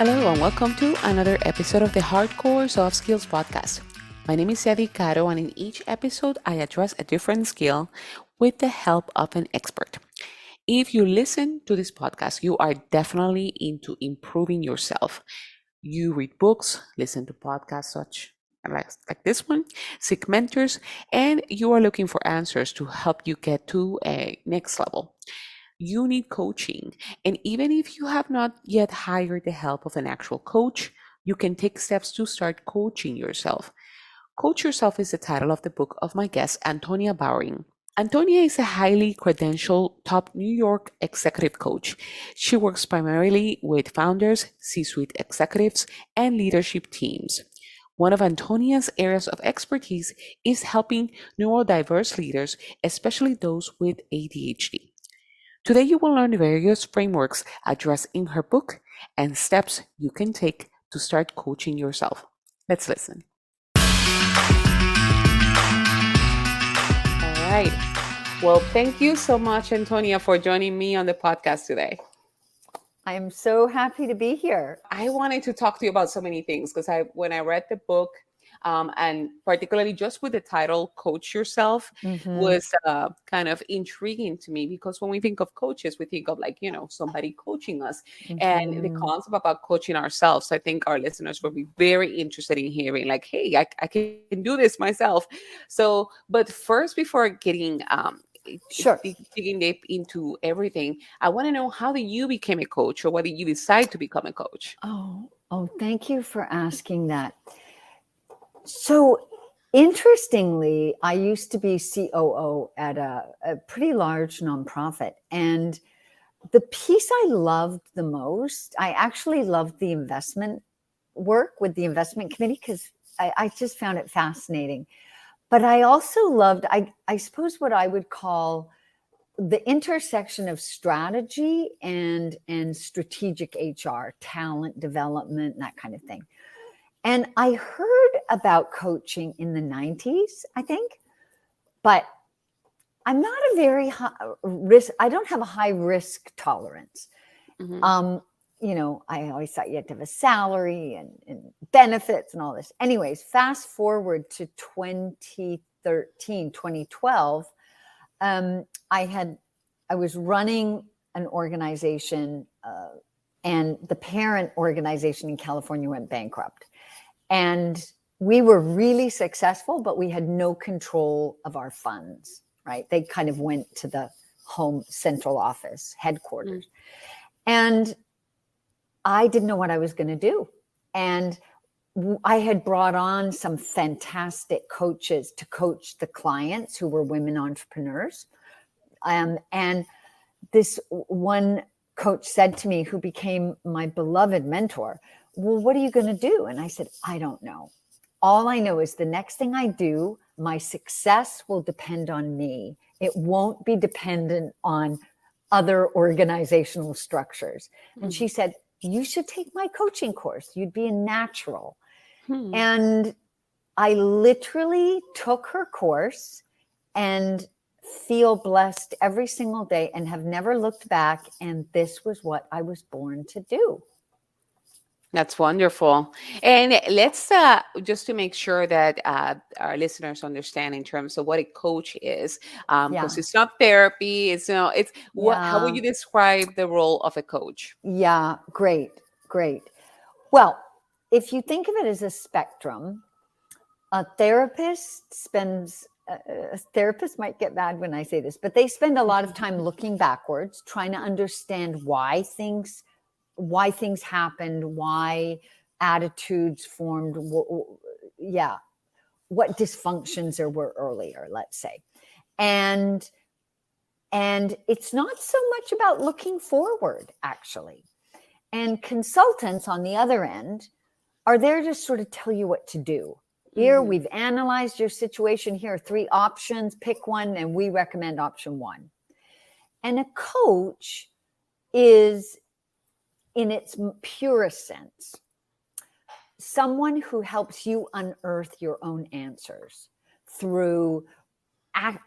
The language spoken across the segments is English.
Hello and welcome to another episode of the Hardcore Soft Skills Podcast. My name is Yadi Caro, and in each episode, I address a different skill with the help of an expert. If you listen to this podcast, you are definitely into improving yourself. You read books, listen to podcasts like this one, seek mentors, and you are looking for answers to help you get to a next level. You need coaching. And even if you have not yet hired the help of an actual coach, you can take steps to start coaching yourself. Coach Yourself is the title of the book of my guest, Antonia Bowring. Antonia is a highly credentialed top New York executive coach. She works primarily with founders, C suite executives, and leadership teams. One of Antonia's areas of expertise is helping neurodiverse leaders, especially those with ADHD. Today, you will learn various frameworks addressed in her book and steps you can take to start coaching yourself. Let's listen. All right. Well, thank you so much, Antonia, for joining me on the podcast today. I am so happy to be here. I wanted to talk to you about so many things because when I read the book, and particularly just with the title "Coach Yourself," was kind of intriguing to me because when we think of coaches, we think of somebody coaching us, and the concept about coaching ourselves. I think our listeners will be very interested in hearing, like, "Hey, I can do this myself." So, but first, before getting Sure. digging deep into everything, I want to know, how did you become a coach, or why did you decide to become a coach? Oh, thank you for asking that. So, interestingly, I used to be COO at a pretty large nonprofit. And the piece I loved the most, I actually loved the investment work with the investment committee because I just found it fascinating. But I also loved, I suppose, what I would call the intersection of strategy and strategic HR, talent development, that kind of thing. And I heard about coaching in the 90s, I think, but I'm not a very high risk. I don't have a high risk tolerance. Mm-hmm. I always thought you had to have a salary and benefits and all this. Anyways, fast forward to 2013, 2012. I was running an organization, and the parent organization in California went bankrupt. And we were really successful, but we had no control of our funds, right? They kind of went to the home central office headquarters. And I didn't know what I was going to do. And I had brought on some fantastic coaches to coach the clients who were women entrepreneurs. And this one coach said to me, who became my beloved mentor, "Well, what are you going to do?" And I said, "I don't know. All I know is the next thing I do, my success will depend on me. It won't be dependent on other organizational structures." And she said, "You should take my coaching course. You'd be a natural." And I literally took her course and feel blessed every single day and have never looked back. And this was what I was born to do. That's wonderful. And let's just to make sure that our listeners understand in terms of what a coach is, because it's not therapy. It's what. How would you describe the role of a coach? Yeah, great. Well, if you think of it as a spectrum, a therapist might get mad when I say this, but they spend a lot of time looking backwards, trying to understand why things happened, why attitudes formed, what dysfunctions there were earlier, let's say. And it's not so much about looking forward, actually. And consultants, on the other end, are there to sort of tell you what to do. Here, we've analyzed your situation. Here are 3 options. Pick one, and we recommend option 1. And a coach is, in its purest sense, someone who helps you unearth your own answers through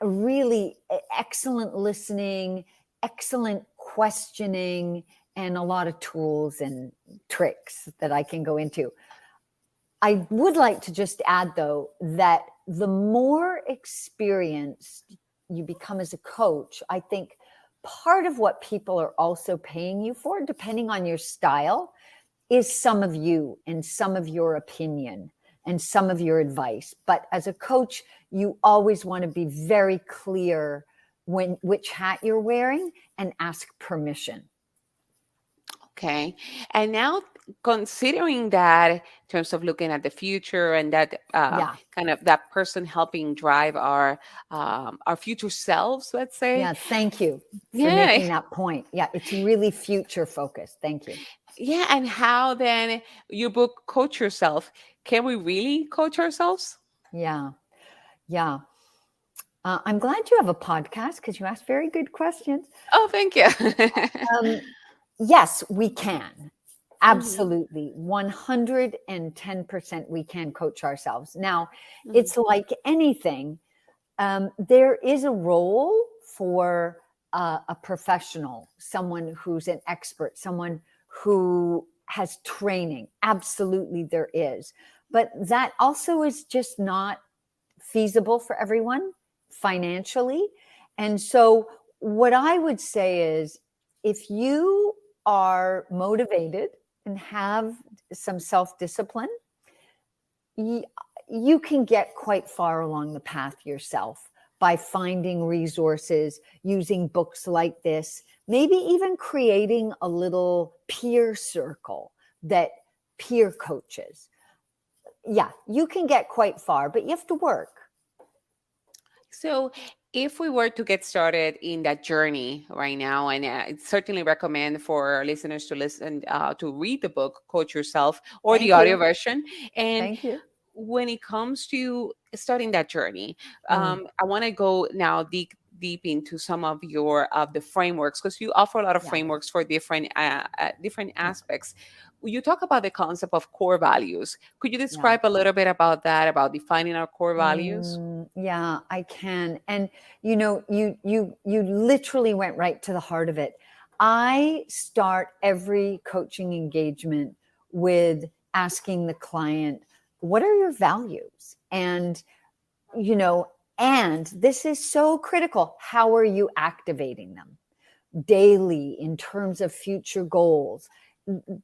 really excellent listening, excellent questioning, and a lot of tools and tricks that I can go into. I would like to just add, though, that the more experienced you become as a coach, I think part of what people are also paying you for, depending on your style, is some of you and some of your opinion and some of your advice. But as a coach, you always want to be very clear which hat you're wearing and ask permission. Okay. And now, considering that in terms of looking at the future and that Yeah. kind of that person helping drive our future selves, let's say. Yeah. Thank you for Yeah. making that point. Yeah. It's really future focused. Thank you. Yeah. And how then your book, Coach Yourself, can we really coach ourselves? Yeah. Yeah. I'm glad you have a podcast because you asked very good questions. Oh, thank you. Um, yes, we can. Mhm, Absolutely. 110% we can coach ourselves. Now, mhm. it's like anything, there is a role for a professional, someone who's an expert, someone who has training. Absolutely, there is. But that also is just not feasible for everyone financially. And so, what I would say is if you are motivated and have some self discipline, you can get quite far along the path yourself by finding resources, using books like this, maybe even creating a little peer circle that peer coaches. Yeah, you can get quite far, but you have to work. So, if we were to get started in that journey right now, and I certainly recommend for our listeners to listen, to read the book, Coach Yourself, or the Thank audio you. version. And Thank you. when it comes to starting that journey, Mm, I want to go now deep into some of your of the frameworks, because you offer a lot of yeah, frameworks for different yeah, aspects. You talk about the concept of core values. Could you yeah. describe a little bit about that, about defining our core values? Yeah, I can. And you literally went right to the heart of it. I start every coaching engagement with asking the client, "What are your values?" You know, and this is so critical. How are you activating them daily in terms of future goals?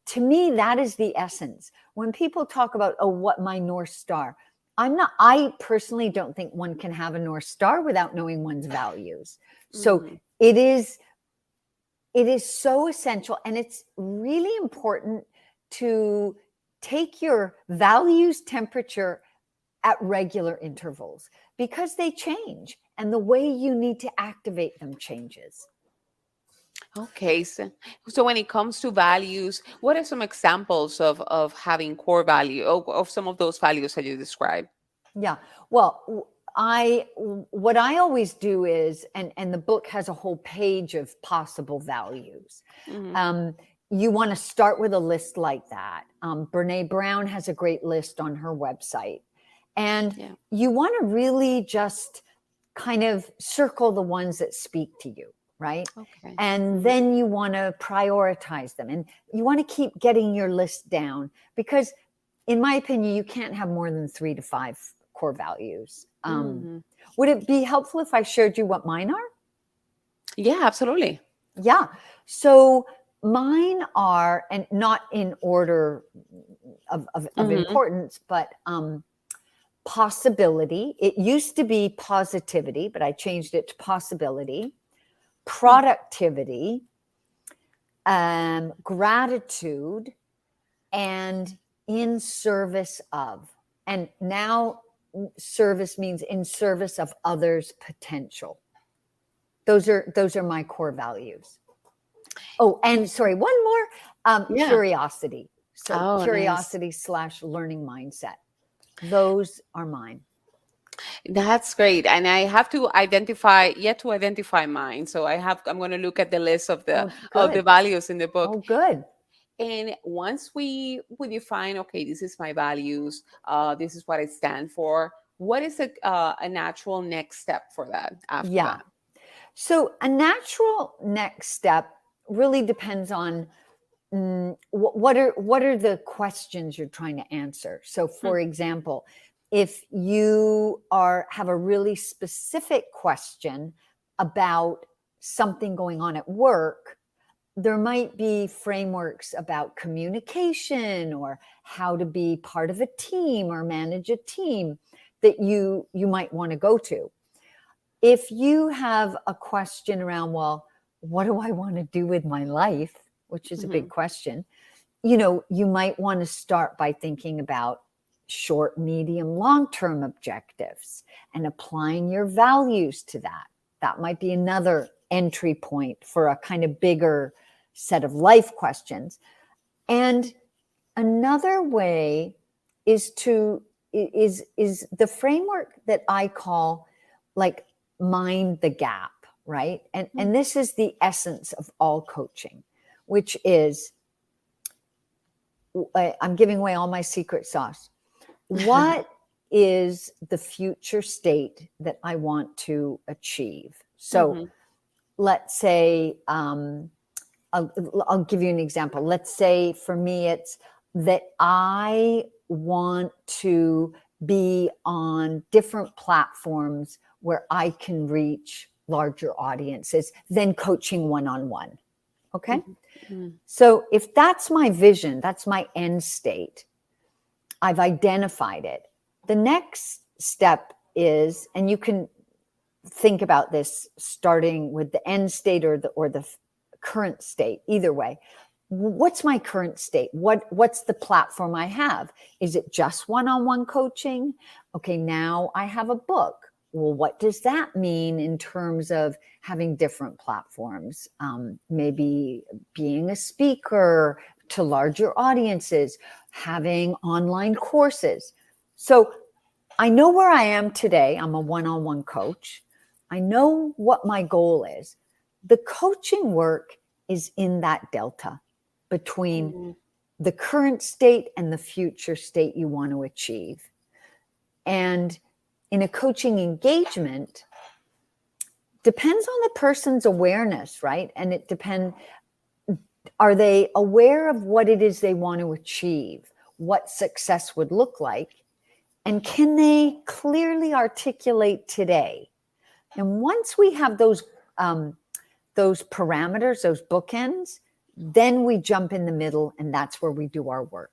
To me, that is the essence. When people talk about, oh, what my North Star, I personally don't think one can have a North Star without knowing one's values. So Mhm. it is, it is so essential. And it's really important to take your values temperature at regular intervals because they change and the way you need to activate them changes. Okay, so when it comes to values, what are some examples of having core value, of some of those values that you described? Yeah. Well, I what I always do is, and the book has a whole page of possible values. Hmm. Um, you want to start with a list like that. Brene Brown has a great list on her website, and Yeah. you want to really just kind of circle the ones that speak to you, right? Okay. And Hmm. then you want to prioritize them, and you want to keep getting your list down because in my opinion, you can't have more than 3 to 5 core values. Hmm. Would it be helpful if I showed you what mine are? Yeah, absolutely. Yeah. So mine are, and not in order of Hmm. importance, but possibility. It used to be positivity, but I changed it to possibility, productivity, gratitude, and in service of. And now service means in service of others' potential. Those are my core values. Oh, and sorry, one more, Yeah. curiosity. So Oh, nice. curiosity slash learning mindset. Those are mine. That's great. And I have to identify, yet to identify mine. So I'm going to look at the list Oh, of the good. values in the book. Oh, good. And once we define, okay, this is my values, this is what I stand for. What is a natural next step for that after Yeah. that? So a natural next step really depends on what are the questions you're trying to answer? So, Hmm. for example, if you have a really specific question about something going on at work, there might be frameworks about communication or how to be part of a team or manage a team that you might want to go to. If you have a question around, well, what do I want to do with my life, which is a Hmm. big question, you might want to start by thinking about short, medium, long-term objectives and applying your values to that. That might be another entry point for a kind of bigger set of life questions. And another way is the framework that I call like mind the gap, right? And this is the essence of all coaching, which is, I'm giving away all my secret sauce. What is the future state that I want to achieve? So Hmm. let's say, I'll give you an example. Let's say for me, it's that I want to be on different platforms where I can reach larger audiences than coaching one on one. Okay. Hmm. So if that's my vision, that's my end state, I've identified it. The next step is, and you can think about this starting with the end state or the current state, either way. What's my current state? What's the platform I have? Is it just one-on-one coaching? Okay, now I have a book. Well, what does that mean in terms of having different platforms? Maybe being a speaker to larger audiences, having online courses. So I know where I am today. I'm a one-on-one coach. I know what my goal is. The coaching work is in that delta between Hmm. the current state and the future state you want to achieve. And in a coaching engagement, depends on the person's awareness, right? And it depends, are they aware of what it is they want to achieve, what success would look like, and can they clearly articulate today? And once we have those parameters, those bookends, then we jump in the middle, and that's where we do our work.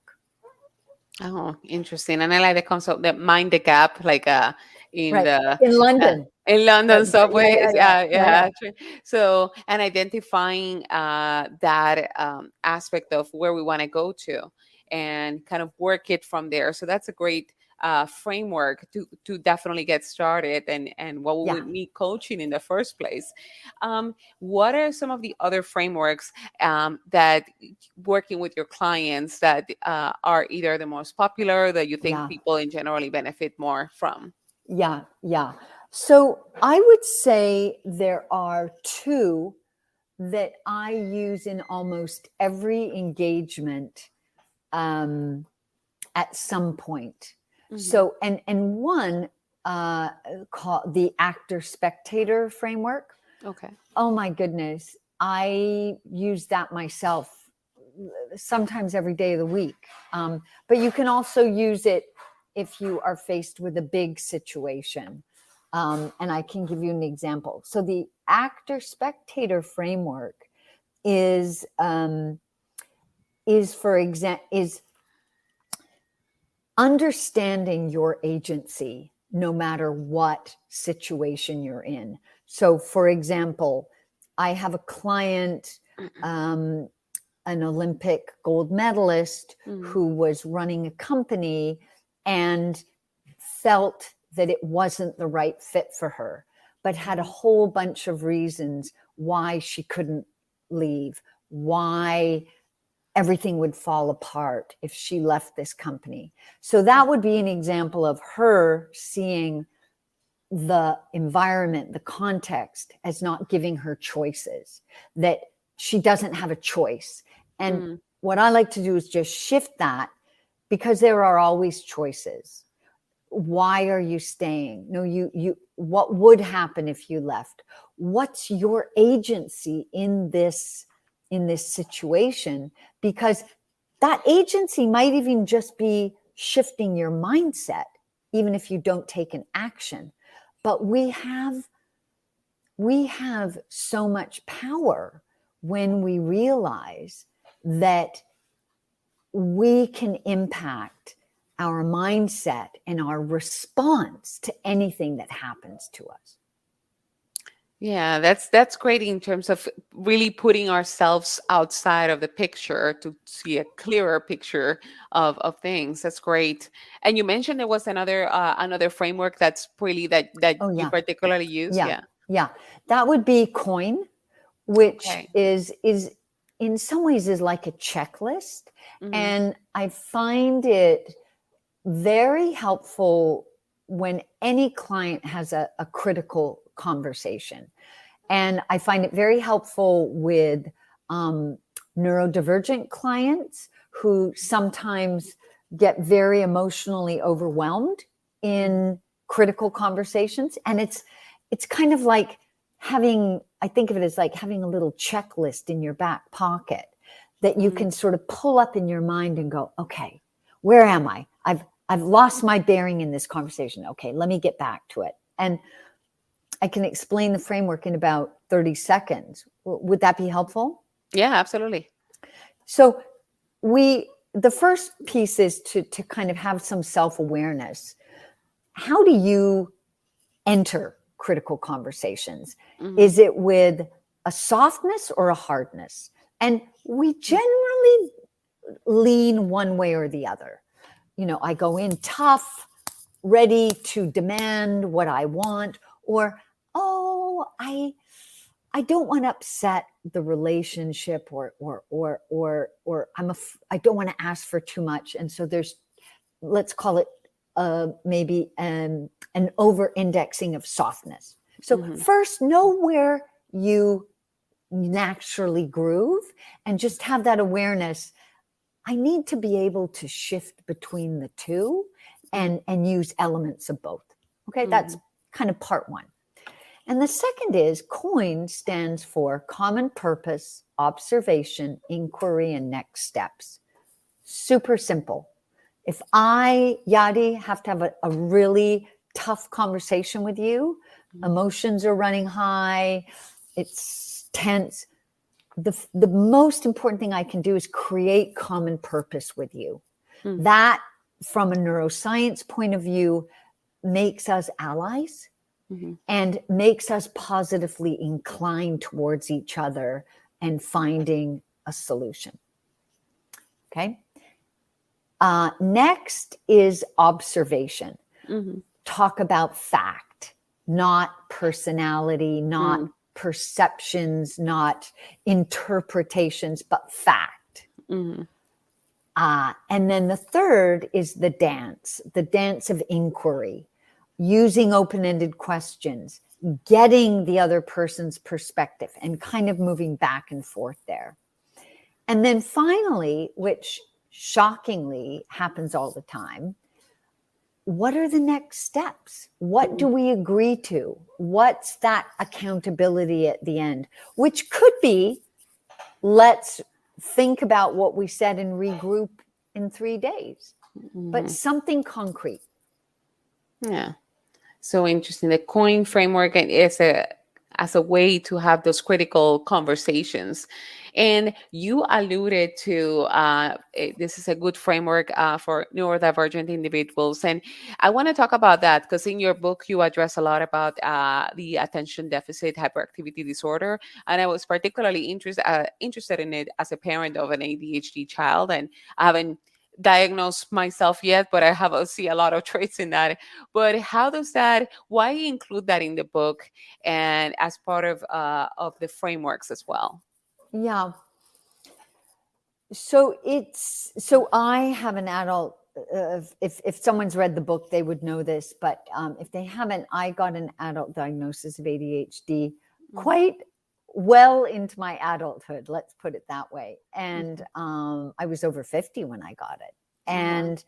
Oh, interesting. And I like the concept that mind the gap, like in Right. the In London. in Right. London Yeah, yeah, subways. yeah, Yeah, yeah, yeah. yeah. So, and identifying that aspect of where we want to go to and kind of work it from there. So that's a great framework to definitely get started and what we Yeah. would need coaching in the first place. What are some of the other frameworks that working with your clients that are either the most popular that you think Yeah. people in generally benefit more from? Yeah. Yeah. So I would say there are two that I use in almost every engagement um, at some point. Hmm. So, and one called the actor spectator framework. Okay. Oh my goodness, I use that myself sometimes every day of the week. But you can also use it if you are faced with a big situation. And I can give you an example. So the actor spectator framework is for example is understanding your agency no matter what situation you're in. So, for example, I have a client, um, an Olympic gold medalist, Hmm. who was running a company and felt that it wasn't the right fit for her, but had a whole bunch of reasons why she couldn't leave, why everything would fall apart if she left this company. So that would be an example of her seeing the environment, the context, as not giving her choices, that she doesn't have a choice. And Mm. what I like to do is just shift that, because there are always choices. Why are you staying? No, what would happen if you left? What's your agency in this in this situation, because that agency might even just be shifting your mindset, even if you don't take an action. But we have so much power when we realize that we can impact our mindset and our response to anything that happens to us. Yeah, that's great in terms of really putting ourselves outside of the picture to see a clearer picture of things. That's great. And you mentioned there was another framework that's really that Oh you yeah, particularly use. yeah, Yeah. yeah. That would be COIN, which Okay. is in some ways is like a checklist, Mm-hmm. and I find it very helpful when any client has a critical conversation. And I find it very helpful with neurodivergent clients who sometimes get very emotionally overwhelmed in critical conversations. And it's kind of like I think of it as like having a little checklist in your back pocket that you Mm-hmm. can sort of pull up in your mind and go, okay, where am I? I've lost my bearing in this conversation. Okay, let me get back to it. And I can explain the framework in about 30 seconds. Would that be helpful? Yeah, absolutely. So the first piece is to kind of have some self-awareness. How do you enter critical conversations? Mm-hmm. Is it with a softness or a hardness? And we generally lean one way or the other. I go in tough, ready to demand what I want, or, oh, I don't want to upset the relationship, or I don't want to ask for too much. And so let's call it maybe an over indexing of softness. So Mm-hmm. first, know where you naturally groove and just have that awareness. I need to be able to shift between the two and use elements of both. Okay, Mm-hmm. that's kind of part one. And the second is COIN stands for common purpose, observation, inquiry, and next steps. Super simple. If I, Yadi, have to have a really tough conversation with you, emotions are running high, it's tense, the most important thing I can do is create common purpose with you. Mm-hmm. That, from a neuroscience point of view, makes us allies Mm-hmm. and makes us positively inclined towards each other and finding a solution. Okay. Next is observation. Mm-hmm. Talk about fact, not personality, not perceptions, not interpretations, but fact. Mm-hmm. And then the third is the dance of inquiry, using open-ended questions, getting the other person's perspective and kind of moving back and forth there. And then finally, which shockingly happens all the time, what are the next steps? What do we agree to? What's that accountability at the end? Which could be, let's think about what we said and regroup in 3 days, but something concrete. Yeah. So interesting. The coin framework is a as a way to have those critical conversations. And you alluded to this is a good framework for neurodivergent individuals. And I want to talk about that because in your book, you address a lot about the attention deficit hyperactivity disorder. And I was particularly interested in it as a parent of an ADHD child. And I haven't diagnosed myself yet, but see a lot of traits in that. But how does that? Why include that in the book and as part of the frameworks as well? Yeah. So I have an adult. If someone's read the book, they would know this. But if they haven't, I got an adult diagnosis of ADHD Mhm, quite well into my adulthood. Let's put it that way. And mhm. I was over 50 when I got it, Oh, wow. and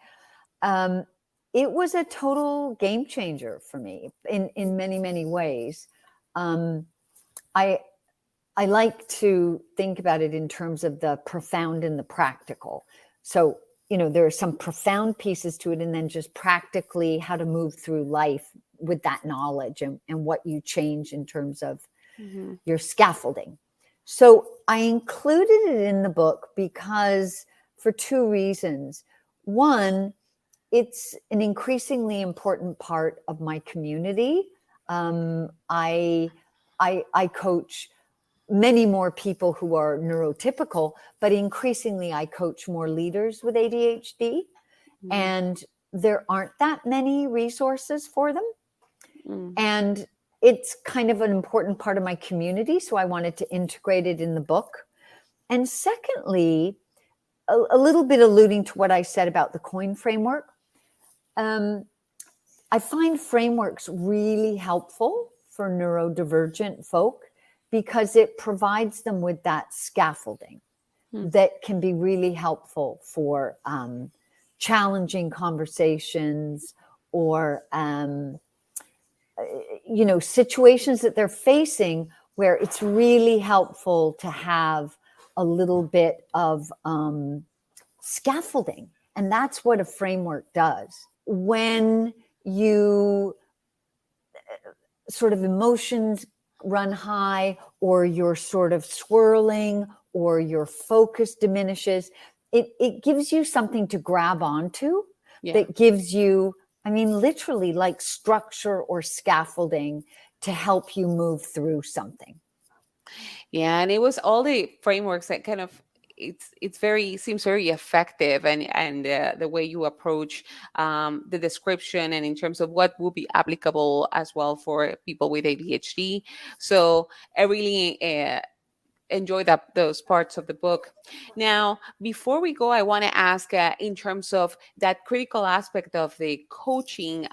um, it was a total game changer for me in many ways. Um, I I like to think about it in terms of the profound and the practical. So, there are some profound pieces to it, and then just practically how to move through life with that knowledge, and what you change in terms of Mhm. your scaffolding. So I included it in the book because for two reasons. One, it's an increasingly important part of my community. I coach many more people who are neurotypical, but increasingly I coach more leaders with ADHD, Mhm. and there aren't that many resources for them. Mm. And it's kind of an important part of my community, so I wanted to integrate it in the book. And secondly, a little bit alluding to what I said about the coin framework, I find frameworks really helpful for neurodivergent folk because it provides them with that scaffolding Mm. that can be really helpful for challenging conversations, or situations that they're facing, where it's really helpful to have a little bit of scaffolding. And that's what a framework does. When you sort of emotions run high, or you're sort of swirling, or your focus diminishes, it gives you something to grab onto Yeah. that gives you, I mean, literally like structure or scaffolding to help you move through something. Yeah, and it was all the frameworks that kind of it's very seems very effective, and the way you approach the description, and in terms of what will be applicable as well for people with ADHD. So I really enjoy those parts of the book. Now, before we go, I want to ask, in terms of that critical aspect of the coaching,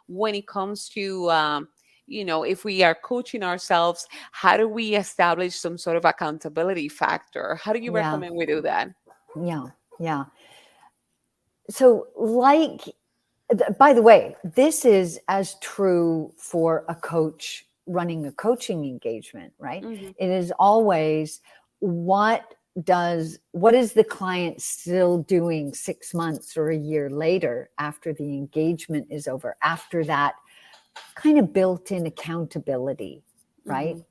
when it comes to if we are coaching ourselves, how do we establish some sort of accountability factor? How do you Yeah, recommend we do that? yeah, yeah. So, by the way, this is as true for a coach running a coaching engagement, right? Hmm. It is always, what is the client still doing 6 months or a year later, after the engagement is over, after that kind of built-in accountability, right? Hmm.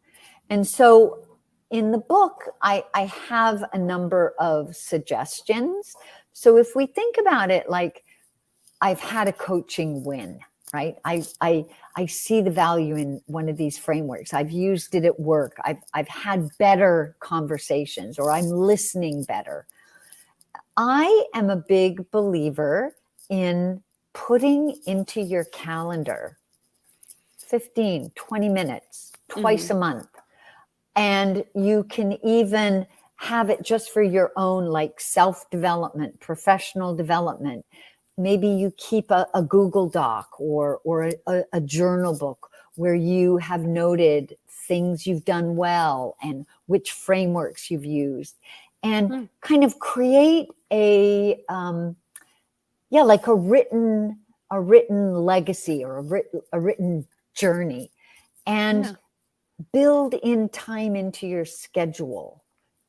And so in the book, I have a number of suggestions. So if we think about it, like, I've had a coaching win, right? I see the value in one of these frameworks. I've used it at work. I've had better conversations, or I'm listening better. I am a big believer in putting into your calendar 15, 20 minutes twice Hmm. a month. And you can even have it just for your own, like, self-development, professional development. Maybe you keep a Google Doc, or a journal book where you have noted things you've done well and which frameworks you've used, and kind of create like a written legacy, or a written journey, and Yeah. build in time into your schedule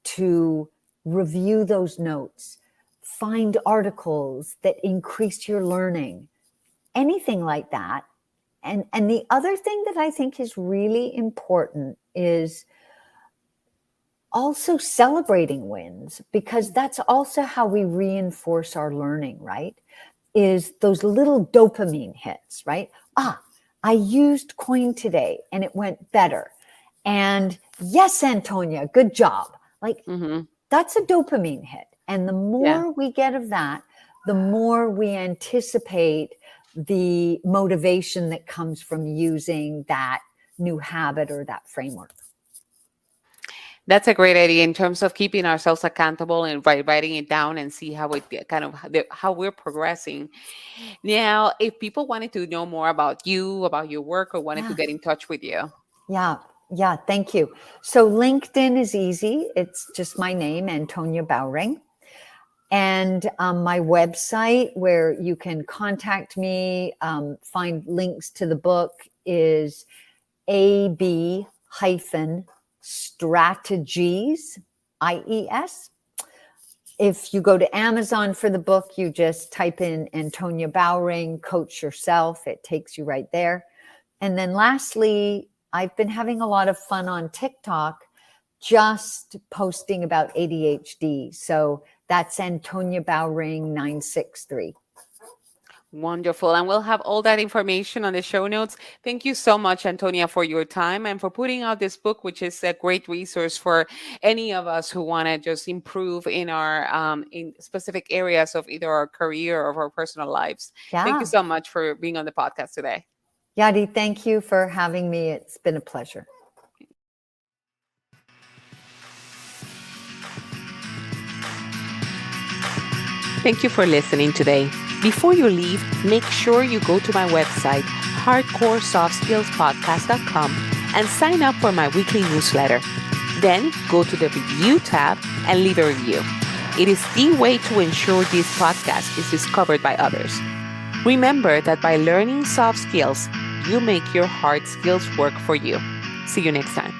to review those notes, find articles that increase your learning, anything like that. And the other thing that I think is really important is also celebrating wins, because that's also how we reinforce our learning, right? Is those little dopamine hits, right? I used coin today and it went better. And yes, Antonia, good job. Like, Hmm. that's a dopamine hit. And the Yeah. more we get of that, the more we anticipate the motivation that comes from using that new habit or that framework. That's a great idea in terms of keeping ourselves accountable and writing it down and see how it kind of how we're progressing. Now, if people wanted to know more about you, about your work, or wanted to Yeah. get in touch with you. Yeah. Yeah. Thank you. So LinkedIn is easy. It's just my name, Antonia Bowring. And my website, where you can contact me, find links to the book, is ab-lsten.com. Strategies, IES. If you go to Amazon for the book, you just type in Antonia Bowring, Coach Yourself. It takes you right there. And then lastly, I've been having a lot of fun on TikTok just posting about ADHD. So that's Antonia Bowring 963. Wonderful. And we'll have all that information on the show notes. Thank you so much, Antonia, for your time and for putting out this book, which is a great resource for any of us who want to just improve in our in specific areas of either our career or our personal lives. Thank you Yeah. so much for being on the podcast today. Yadi, thank you for having me. It's been a pleasure. Thank you for listening today. Before you leave, make sure you go to my website, hardcoresoftskillspodcast.com, and sign up for my weekly newsletter. Then go to the review tab and leave a review. It is the way to ensure this podcast is discovered by others. Remember that by learning soft skills, you make your hard skills work for you. See you next time.